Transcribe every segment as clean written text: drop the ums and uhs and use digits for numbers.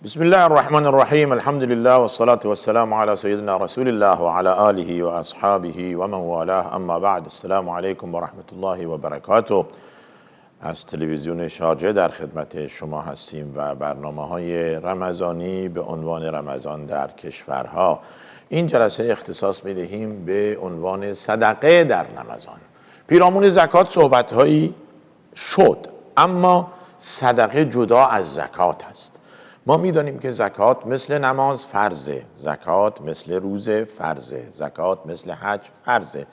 بسم الله الرحمن الرحیم. الحمد لله والصلاة والسلام على سيدنا رسول الله وعلى آله وأصحابه ومن والاه. اما بعد. السلام علیکم و رحمت الله و برکاته. از تلویزیون شارجه در خدمت شما هستیم و برنامه‌های رمضانی به عنوان رمضان در کشورها. این جلسه اختصاص می‌دهیم به عنوان صدقه در رمضان. پیرامون زکات صحبت‌هایی شد، اما صدقه جدا از زکات است. ما می‌دانیم که زکات مثل نماز فرضه، زکات مثل روزه فرضه، زکات مثل حج فرضه.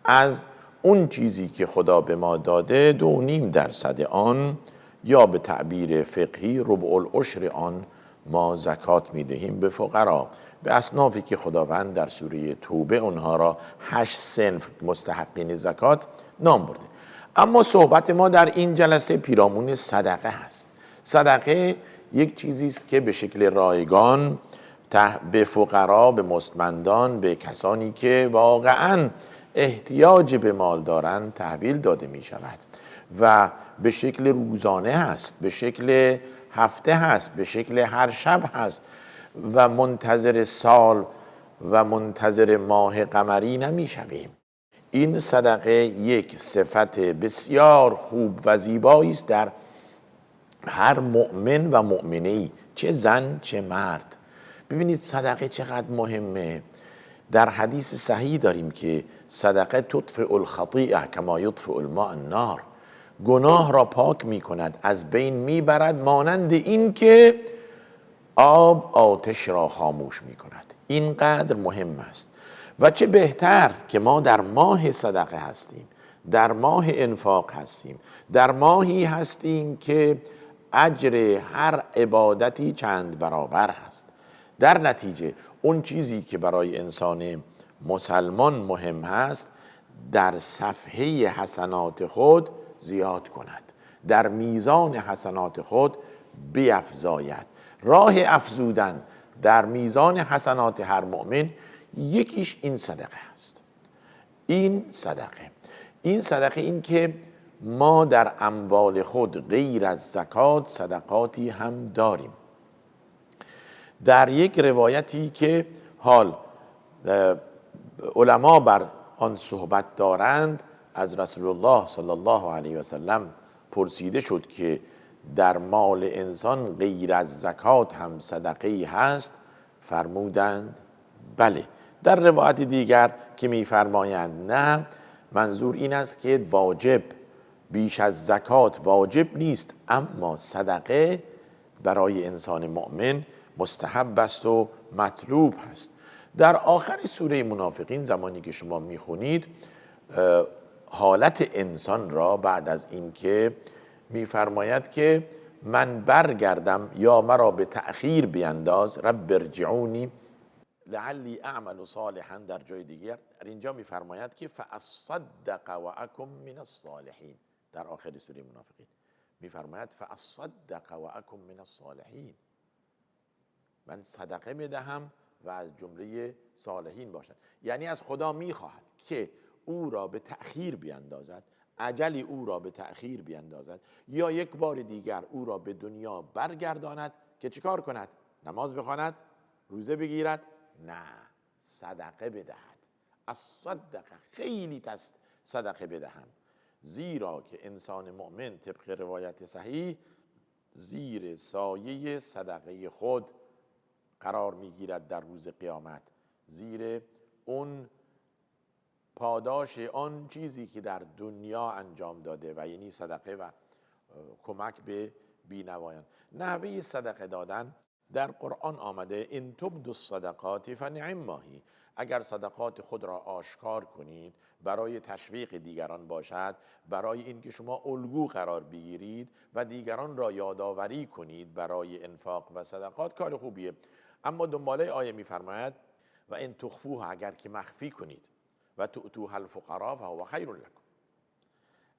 از اون چیزی که خدا به ما داده 2.5% آن، یا به تعبیر فقهی ربع العشر آن، ما زکات میدهیم به فقرا، به اصنافی که خداوند در سوره توبه اونها را 8 صنف مستحقین زکات نام برده. اما صحبت ما در این جلسه پیرامون صدقه هست. صدقه یک چیزی است که به شکل رایگان به فقرا، به مستمندان، به کسانی که واقعاً احتیاج به مال دارند تحویل داده می شود و به شکل روزانه هست، به شکل هفته هست، به شکل هر شب هست و منتظر سال و منتظر ماه قمری نمی شویم. این صدقه یک صفت بسیار خوب و زیبایی است در هر مؤمن و مؤمنه‌ای، چه زن چه مرد. ببینید صدقه چقدر مهمه. در حدیث صحیح داریم که صدقه تطفئ الخطیئه کما یطفئ الماء النار، گناه را پاک می کند، از بین می برد، مانند این که آب آتش را خاموش می کند. اینقدر مهم است و چه بهتر که ما در ماه صدقه هستیم، در ماه انفاق هستیم، در ماهی هستیم که اجر هر عبادتی چند برابر هست. در نتیجه اون چیزی که برای انسان مسلمان مهم هست در صفحه حسنات خود زیاد کند، در میزان حسنات خود بیفزاید. راه افزودن در میزان حسنات هر مؤمن یکیش این صدقه است. این صدقه این که ما در اموال خود غیر از زکات صدقاتی هم داریم. در یک روایتی که حال علما بر آن صحبت دارند، از رسول الله صلی الله علیه و سلم پرسیده شد که در مال انسان غیر از زکات هم صدقه‌ای هست؟ فرمودند بله. در روایت دیگر که می‌فرمایند نه، منظور این است که واجب بیش از زکات واجب نیست، اما صدقه برای انسان مؤمن مستحب است و مطلوب هست. در آخر سوره منافقین زمانی که شما میخونید حالت انسان را، بعد از این که میفرماید که من برگردم یا مرا به تأخیر بینداز، رب ارجعونی لعلی اعمل صالحا، در جای دیگر در اینجا میفرماید که فاصدق و اکن من الصالحین. در آخر سوره منافقین میفرماید فاصدق و اکن من الصالحین، من صدقه میدهم و از جمله صالحین باشد. یعنی از خدا میخواهد که او را به تأخیر بیندازد، اجلی او را به تأخیر بیندازد، یا یک بار دیگر او را به دنیا برگرداند که چیکار کند؟ نماز بخواند، روزه بگیرد؟ نه، صدقه بدهد. الصدقه، خیلی است صدقه بدهم، زیرا که انسان مؤمن طبق روایت صحیح زیر سایه صدقه خود قرار میگیرد در روز قیامت، زیر اون پاداش آن چیزی که در دنیا انجام داده و یعنی صدقه و کمک به بینوایان. نحوه صدقه دادن در قرآن آمده ان تبدوا الصدقات فنعما هی، اگر صدقات خود را آشکار کنید برای تشویق دیگران باشد، برای اینکه شما الگو قرار بگیرید و دیگران را یادآوری کنید برای انفاق و صدقات، کار خوبیه. اما دنباله آیه میفرماید و ان تخفوها، اگر که مخفی کنید، و تؤتوها الفقراء فهو خیر لکم،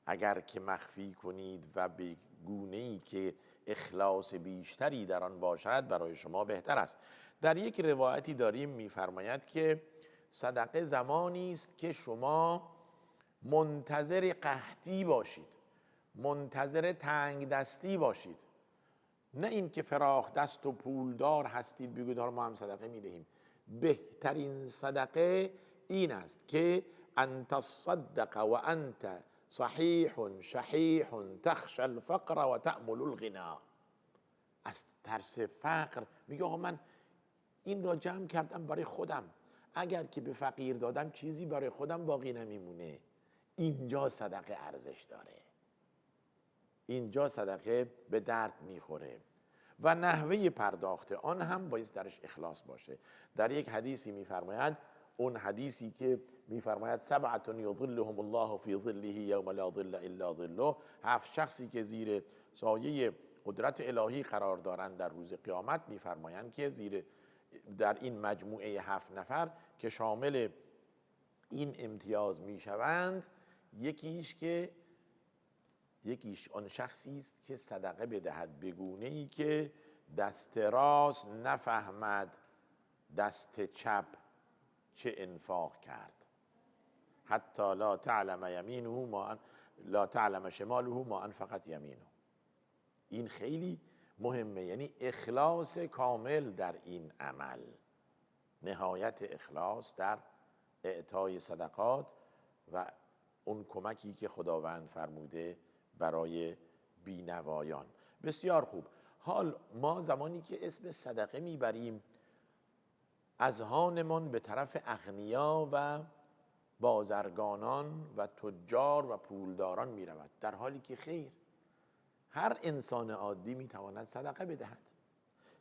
اگر که مخفی کنید و به گونه‌ای که اخلاص بیشتری در آن باشد برای شما بهتر است. در یک روایتی داریم میفرماید که صدقه زمانی است که شما منتظر قحطی باشید، منتظر تنگ دستی باشید. نه این که فراخ دست و پولدار هستید بگوید حالا ما هم صدقه میدهیم. بهترین صدقه این است که ان تصدق و انت صحیح شحیح تخشى الفقر و تأمل الغنا. از ترس فقر میگه آقا من این را جمع کردم برای خودم، اگر که به فقیر دادم چیزی برای خودم باقی نمیمونه. اینجا صدقه ارزش داره، اینجا صدقه به درد میخوره. و نحوه پرداخت آن هم باید درش اخلاص باشه. در یک حدیثی میفرماید، اون حدیثی که میفرماید سبعة یظلهم الله فی ظله یوم لا ظل الا ظله، 7 شخصی که زیر سایه قدرت الهی قرار دارند در روز قیامت، میفرمایند که زیر در این مجموعه 7 نفر که شامل این امتیاز میشوند، یکیش آن شخصی است که صدقه بدهد به گونه‌ای که دست راست نفهمد دست چپ چه انفاق کرد، حتی لا تعلم شماله ما انفقت یمینه. این خیلی مهمه، یعنی اخلاص کامل در این عمل، نهایت اخلاص در اعطای صدقات و اون کمکی که خداوند فرموده برای بینوایان. بسیار خوب. حال ما زمانی که اسم صدقه میبریم، اذهانمان به طرف اغنیا و بازرگانان و تجار و پولداران میرود، در حالی که خیر، هر انسان عادی میتواند صدقه بدهد.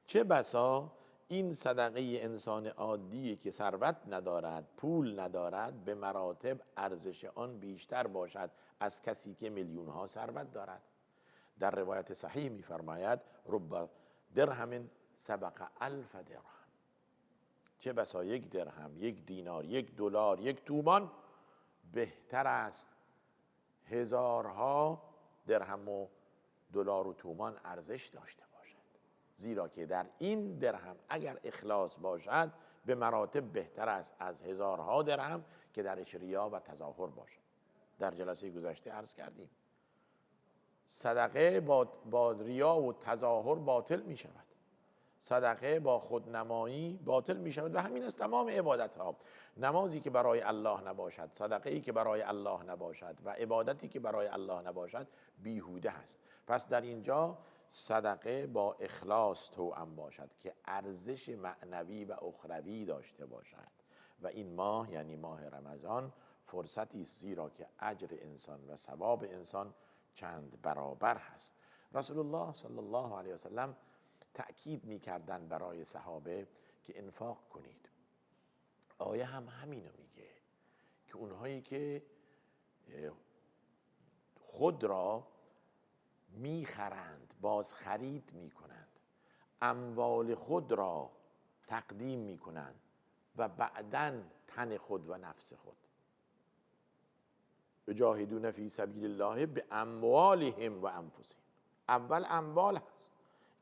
چه بسا این صدقه انسان عادی که ثروت ندارد، پول ندارد، به مراتب ارزش آن بیشتر باشد از کسی که میلیون ها ثروت دارد. در روایت صحیح میفرماید رب درهم سبق 1000 درهم. چه بسا 1 درهم، 1 دینار، 1 دلار، 1 تومان بهتر است هزارها درهم و دلار و تومان ارزش داشته باشد، زیرا که در این درهم اگر اخلاص باشد به مراتب بهتر است از هزارها درهم که درش ریا و تظاهر باشد. در جلسه گذشته عرض کردیم صدقه با ریا و تظاهر باطل می شود، صدقه با خودنمایی باطل می شود. و همین است تمام عبادت ها. نمازی که برای الله نباشد، صدقه‌ای که برای الله نباشد و عبادتی که برای الله نباشد بیهوده است. پس در اینجا صدقه با اخلاص توأم باشد که ارزش معنوی و اخروی داشته باشد. و این ماه یعنی ماه رمضان فرصتی است، زیرا که اجر انسان و ثواب انسان چند برابر هست. رسول الله صلی الله علیه و سلم تأکید می‌کردن برای صحابه که انفاق کنید. آیه هم همینو میگه که اونهایی که خود را میخرند، باز خرید میکنند، اموال خود را تقدیم میکنند و بعداً تن خود و نفس خود، یجاهدون فی سبیل الله باموالهم و انفسهم. اول اموال هست.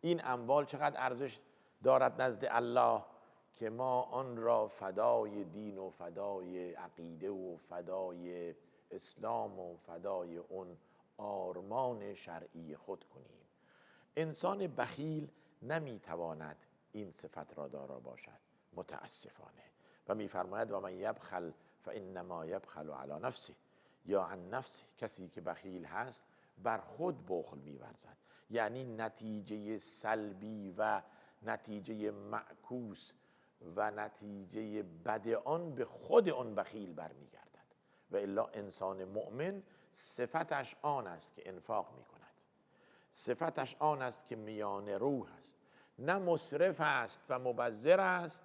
این اموال چقدر ارزش دارد نزد الله که ما آن را فدای دین و فدای عقیده و فدای اسلام و فدای اون آرمان شرعی خود کنیم. انسان بخیل نمیتواند این صفت را دارا باشد متاسفانه. و میفرماید و من یبخل فانما یبخل علی نفسه یا عن نفسه. کسی که بخیل هست بر خود بخل می‌ورزد، یعنی نتیجه سلبی و نتیجه معکوس و نتیجه بد آن به خود آن بخیل برمیگردد. و الا انسان مؤمن صفتش آن است که انفاق می‌کند، صفتش آن است که میان روح است، نه مسرف است و مبذر است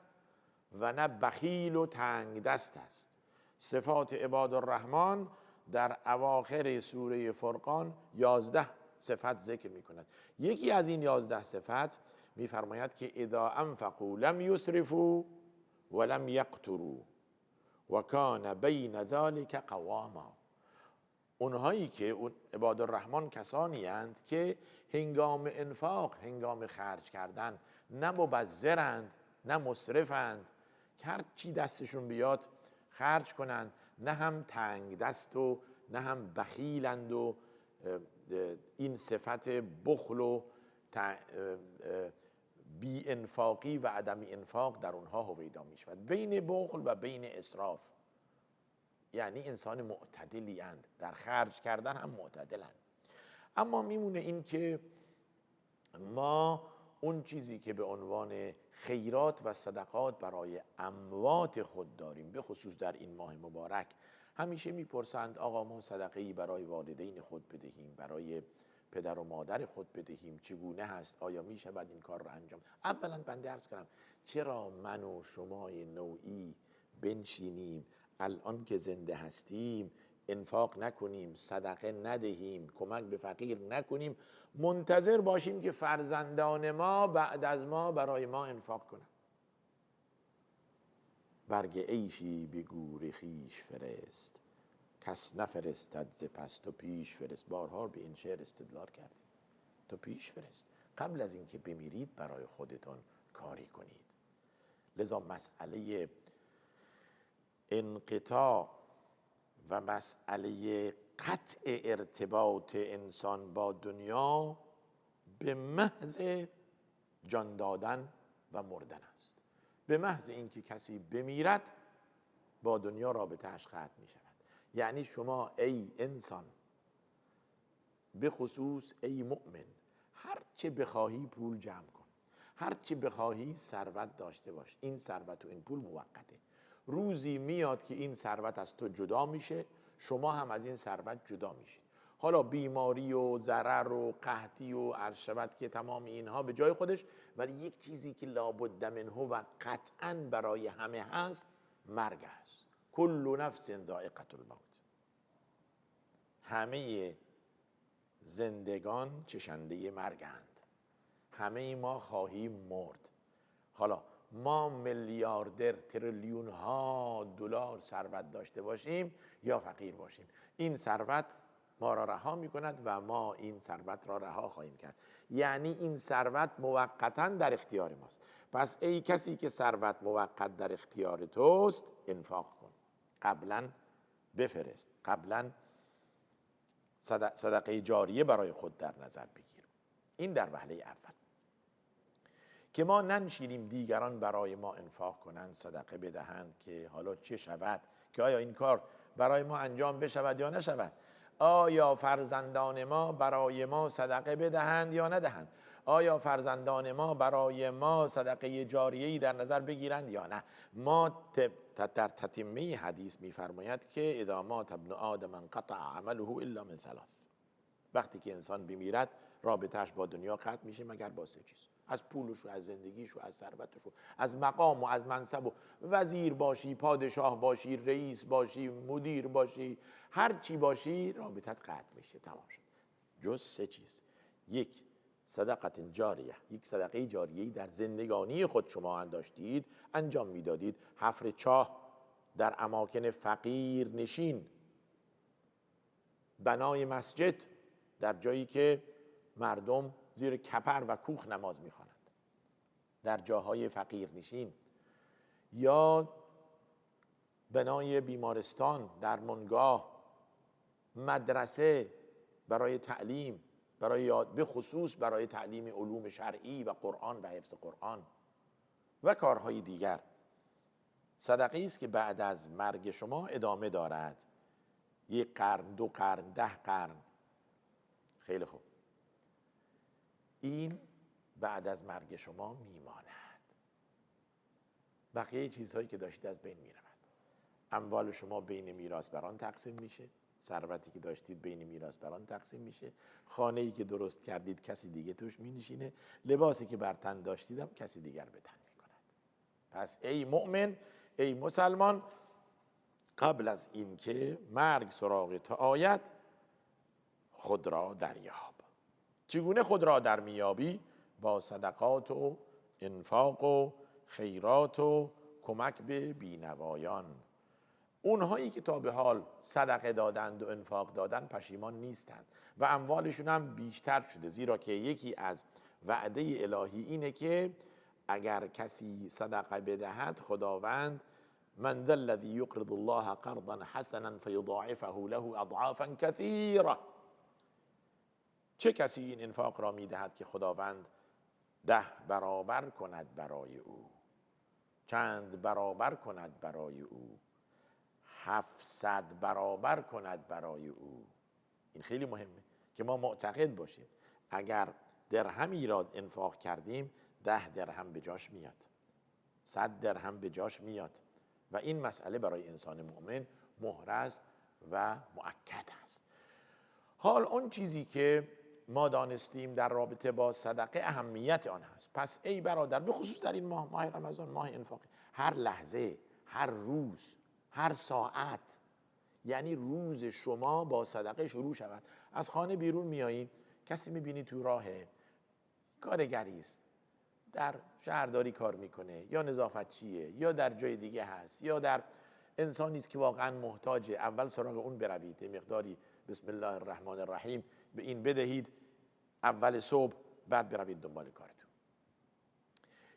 و نه بخیل و تنگ دست است. صفات عباد الرحمن در اواخر سوره فرقان 11 صفت ذکر می کند. یکی از این 11 صفت می فرماید که اذا انفقوا لم یسرفوا ولم یقتروا و کان بین ذلک قواما. اونهایی که عباد الرحمن کسانی اند که هنگام انفاق، هنگام خرج کردن نه مبذرند نه مسرفند که هر چی دستشون بیاد خرج کنند، نه هم تنگ دست و نه هم بخیلند و این صفت بخل و بی انفاقی و عدم انفاق در اونها هویدا می شود، بین بخل و بین اسراف. یعنی انسان معتدلی اند، در خرج کردن هم معتدلند. اما میمونه این که ما اون چیزی که به عنوان خیرات و صدقات برای اموات خود داریم، به خصوص در این ماه مبارک، همیشه میپرسند آقا ما صدقه‌ای برای والدین خود بدهیم، برای پدر و مادر خود بدهیم، چگونه هست؟ آیا می شود این کار رو انجام؟ اولا بنده عرض کنم چرا من و شمای نوعی بنشینیم الان که زنده هستیم انفاق نکنیم، صدقه ندهیم، کمک به فقیر نکنیم، منتظر باشیم که فرزندان ما بعد از ما برای ما انفاق کنند؟ برگ عیشی به گور خویش فرست، کس نفرستد ز پست و پیش فرست. بارها به این شعر استدلال کردیم. تو پیش فرست، قبل از اینکه بمیرید برای خودتون کاری کنید. لذا مسئله انقطاع و مسئله قطع ارتباط انسان با دنیا به محض جان دادن و مردن است. به محض اینکه کسی بمیرد با دنیا رابطه‌اش قطع می شود. یعنی شما ای انسان، به خصوص ای مؤمن، هر چه بخواهی پول جمع کن، هر چه بخواهی ثروت داشته باش، این ثروت و این پول موقته. روزی میاد که این ثروت از تو جدا میشه، شما هم از این ثروت جدا میشید. حالا بیماری و ضرر و قحطی و عرض شود که تمام اینها به جای خودش، ولی یک چیزی که لابد منه و قطعاً برای همه هست، مرگ است. کل نفس ذائقة الموت. همه زندگان چشنده مرگند، همه ما خواهیم مرد. حالا ما میلیاردر، تریلیون ها دلار ثروت داشته باشیم یا فقیر باشیم، این ثروت ما را رها می کند و ما این ثروت را رها خواهیم کرد. یعنی این ثروت موقتا در اختیار ماست. پس ای کسی که ثروت موقت در اختیار توست، انفاق کن، قبلا بفرست، قبلا صدقه جاریه برای خود در نظر بگیر. این در وهله اول، که ما ننشینیم دیگران برای ما انفاق کنند، صدقه بدهند که حالا چه شود، که آیا این کار برای ما انجام بشود یا نشود، آیا فرزندان ما برای ما صدقه بدهند یا ندهند، آیا فرزندان ما برای ما صدقه جاریه‌ای در نظر بگیرند یا نه. ما در تتمه حدیث می‌فرماید که اذا مات ابن آدم انقطع عمله الا من ثلاث. وقتی که انسان بمیرد رابطه‌اش با دنیا قطع میشه مگر با سه چیز: از پولش و از زندگیش و از ثروتش و از مقام و از منصب. و وزیر باشی، پادشاه باشی، رئیس باشی، مدیر باشی، هر چی باشی رابطت قطع میشه، تمام شد. جز سه چیز: یک، صدقه جاریه، یک صدقه جاریه‌ای در زندگانی خود شما انداشتید، انجام میدادید. حفر چاه در اماکن فقیر نشین، بنای مسجد در جایی که مردم زیر کپر و کوخ نماز میخوانند، در جاهای فقیر نشین، یا بنای بیمارستان، درمانگاه، مدرسه برای تعلیم، برای به خصوص برای تعلیم علوم شرعی و قرآن و حفظ قرآن و کارهای دیگر. صدقه است که بعد از مرگ شما ادامه دارد، 1 قرن، 2 قرن، 10 قرن. خیلی خوب، این بعد از مرگ شما میماند. بقیه چیزهایی که داشتید از بین میرود. اموال شما بین میراثبران تقسیم میشه، ثروتی که داشتید بین میراثبران تقسیم میشه، خانه‌ای که درست کردید کسی دیگه توش مینشینه، لباسی که بر تن داشتیدم کسی دیگر به تن میکند. پس ای مؤمن، ای مسلمان، قبل از اینکه مرگ سراغ تو آید خود را دریاب. چگونه خود را در میابی؟ با صدقات و انفاق و خیرات و کمک به بینوایان. اونهایی که تا به حال صدقه دادند و انفاق دادند پشیمان نیستند و اموالشون هم بیشتر شده، زیرا که یکی از وعده الهی اینه که اگر کسی صدقه بدهد، خداوند من ذا الذی یقرض الله قرضا حسنا فیضاعفه له اضعافا کثیره، چه کسی این انفاق را میدهد که خداوند 10 برابر کند برای او، چند برابر کند برای او، 700 برابر کند برای او. این خیلی مهمه که ما معتقد باشیم اگر درهمی را انفاق کردیم 10 درهم به جاش میاد، 100 درهم به جاش میاد و این مسئله برای انسان مؤمن محرز و مؤکد است. حال اون چیزی که ما دانستیم در رابطه با صدقه اهمیت آن هست. پس ای برادر، به خصوص در این ماه رمضان، ماه انفاق، هر لحظه، هر روز، هر ساعت، یعنی روز شما با صدقه شروع شود. از خانه بیرون میایید، کسی میبینی تو راه کارگری است، در شهرداری کار میکنه یا نظافتچیه یا در جای دیگه هست یا در انسانی است که واقعا محتاجه، اول سراغ اون بروید، مقداری بسم الله الرحمن الرحیم به این بدهید اول صبح، بعد بروید دنبال کارتون.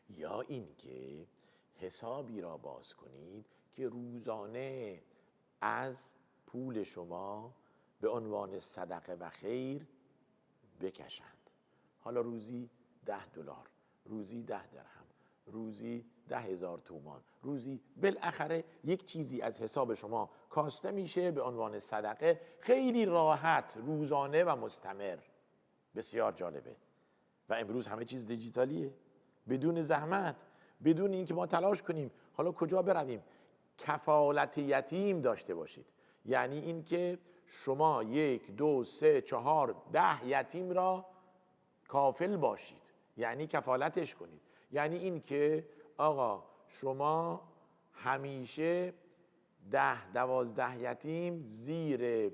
یا این که حسابی را باز کنید که روزانه از پول شما به عنوان صدقه و خیر بکشند. حالا روزی $10، روزی 10 درهم، روزی 10,000 تومان، روزی بالاخره یک چیزی از حساب شما کاسته میشه به عنوان صدقه، خیلی راحت، روزانه و مستمر. بسیار جالبه. و امروز همه چیز دیجیتالیه، بدون زحمت، بدون اینکه ما تلاش کنیم. حالا کجا برویم؟ کفالت یتیم داشته باشید، یعنی اینکه شما 1 2 3 4 10 یتیم را کافل باشید، یعنی کفالتش کنید. یعنی این که آقا شما همیشه 10 12 یتیم زیر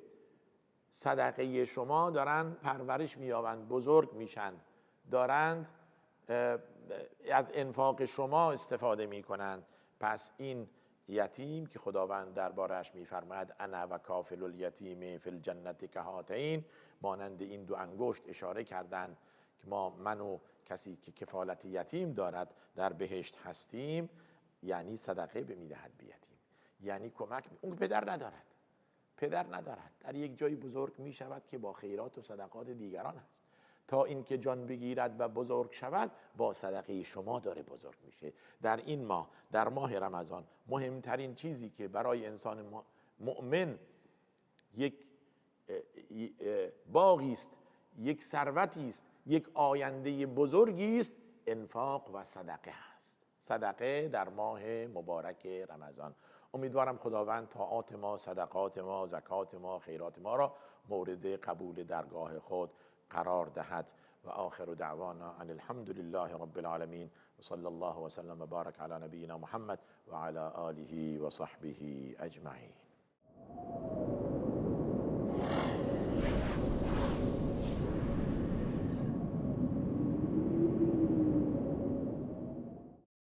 صدقه شما دارن پرورش مییابند، بزرگ میشن، دارند از انفاق شما استفاده میکنند. پس این یتیم که خداوند دربارش میفرماید انا و کافل الیتیم فی الجنت کهاتین، مانند این 2 انگشت اشاره کردن که من و کسی که کفالت یتیم دارد در بهشت هستیم، یعنی صدقه به میدهد به یتیم، یعنی کمک. اون پدر ندارد، در یک جای بزرگ می شود که با خیرات و صدقات دیگران هست، تا اینکه جان بگیرد و بزرگ شود با صدقه شما داره بزرگ میشه. در این ماه، در ماه رمضان، مهمترین چیزی که برای انسان مؤمن یک باغی است، یک ثروتی است، یک آینده بزرگی است، انفاق و صدقه است. صدقه در ماه مبارک رمضان. امیدوارم خداوند طاعات ما، صدقات ما، زکات ما، خیرات ما را مورد قبول درگاه خود قرار دهد. و آخر دعوانا ان الحمد لله رب العالمین و صلی الله و سلم و بارک علی نبینا محمد و علی آله و صحبه اجمعین.